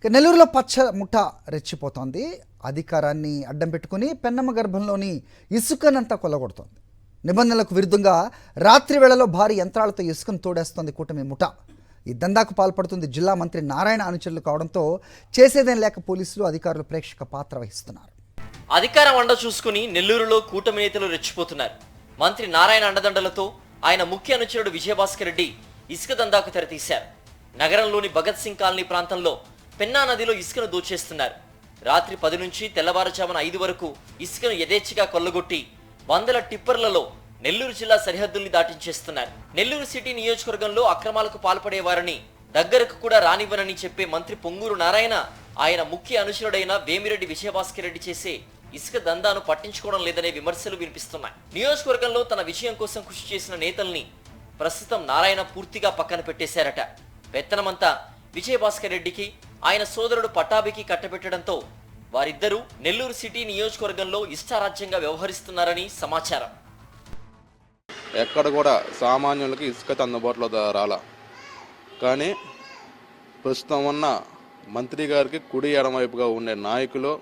నెల్లూరులో పచ్చ ముఠ రెచ్చిపోతోంది. అధికారాన్ని అడ్డం పెట్టుకుని పెన్నమ్మ గర్భంలోని ఇసుకనంతా కొల్లగొడుతోంది. నిబంధనలకు విరుద్ధంగా రాత్రి వేళలో భారీ యంత్రాలతో ఇసుకను తోడేస్తోంది కూటమి ముఠ. ఈ దందాకు పాల్పడుతుంది జిల్లా మంత్రి నారాయణ అనుచరులు కావడంతో చేసేదేం లేక పోలీసులు అధికారులు ప్రేక్షక పాత్ర వహిస్తున్నారు. అధికారం అండ చూసుకుని నెల్లూరులో కూటమి నేతలు రెచ్చిపోతున్నారు. మంత్రి నారాయణ అండదండలతో ఆయన ముఖ్య అనుచరుడు విజయభాస్కర్ రెడ్డి ఇసుక దందాకు తెరతీశారు. నగరంలోని భగత్ సింగ్ కాలనీ ప్రాంతంలో పెన్నా నదిలో ఇసుకను దోచేస్తున్నారు. రాత్రి 10 నుంచి తెల్లవారుజామున 5 వరకు ఇసుకను యథేచ్ఛగా కొల్లగొట్టి వందల టిప్పర్లలో నెల్లూరు జిల్లా సరిహద్దుల్ని దాటించేస్తున్నారు. నెల్లూరు సిటీ నియోజకవర్గంలో అక్రమాలకు పాల్పడేవారని దగ్గరకు కూడా రానివ్వనని చెప్పే మంత్రి పొంగూరు నారాయణ ఆయన ముఖ్య అనుచరుడైన వేమిరెడ్డి విజయభాస్కర్ రెడ్డి చేసే ఇసుక దందాను పట్టించుకోవడం లేదనే విమర్శలు వినిపిస్తున్నాయి. నియోజకవర్గంలో తన విజయం కోసం కృషి చేసిన నేతల్ని ప్రస్తుతం నారాయణ పూర్తిగా పక్కన పెట్టేశారట. పెత్తనమంతా విజయభాస్కర్ రెడ్డికి ఆయన సోదరుడు పట్టాభికి కట్టబెట్టడంతో వారిద్దరూ నెల్లూరు సిటీ నియోజకవర్గంలో ఇష్టారాజ్యంగా వ్యవహరిస్తున్నారని సమాచారం. ఎక్కడ కూడా సామాన్యులకి ఇసుక అందుబాటులో రాలా, కానీ ప్రస్తుతం ఉన్న మంత్రి గారికి కుడి ఎడమవైపుగా ఉండే నాయకులు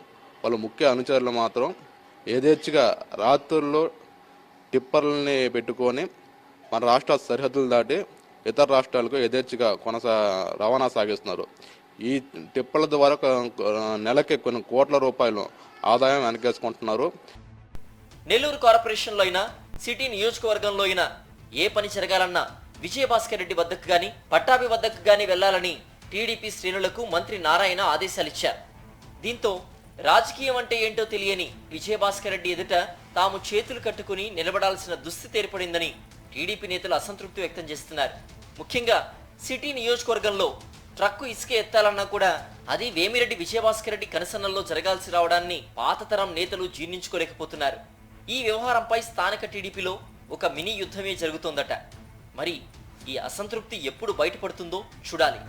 వాళ్ళ ముఖ్య అనుచరులు మాత్రం యథేచ్ఛగా రాత్రుల్లో టిప్పర్లని పెట్టుకొని మన రాష్ట్ర సరిహద్దులు దాటి ఇతర రాష్ట్రాలకు యథేచ్ఛగా రవాణా సాగిస్తున్నారు. ఈ టిప్పర్ల ద్వారా నెలకి కొన్ని కోట్ల రూపాయలు ఆదాయం వెనకేసుకుంటున్నారు. నెల్లూరు కార్పొరేషన్లో అయినా సిటీ నియోజకవర్గంలో అయినా ఏ పని జరగాలన్నా విజయభాస్కర్ రెడ్డి వద్దకు గాని పట్టాభి వద్దకు గాని వెళ్లాలని టీడీపీ శ్రేణులకు మంత్రి నారాయణ ఆదేశాలిచ్చారు. దీంతో రాజకీయం అంటే ఏంటో తెలియని విజయభాస్కర్ రెడ్డి ఎదుట తాము చేతులు కట్టుకుని నిలబడాల్సిన దుస్థితి ఏర్పడిందని టీడీపీ నేతలు అసంతృప్తి వ్యక్తం చేస్తున్నారు. ముఖ్యంగా సిటీ నియోజకవర్గంలో ట్రక్కు ఇసుక ఎత్తాలన్నా కూడా అది వేమిరెడ్డి విజయభాస్కర్ రెడ్డి కనసన్నల్లో జరగాల్సి రావడాన్ని పాతతరం నేతలు జీర్ణించుకోలేకపోతున్నారు. ఈ వ్యవహారంపై స్థానిక టీడీపీలో ఒక మినీ యుద్ధమే జరుగుతోందట. మరి ఈ అసంతృప్తి ఎప్పుడు బయటపడుతుందో చూడాలి.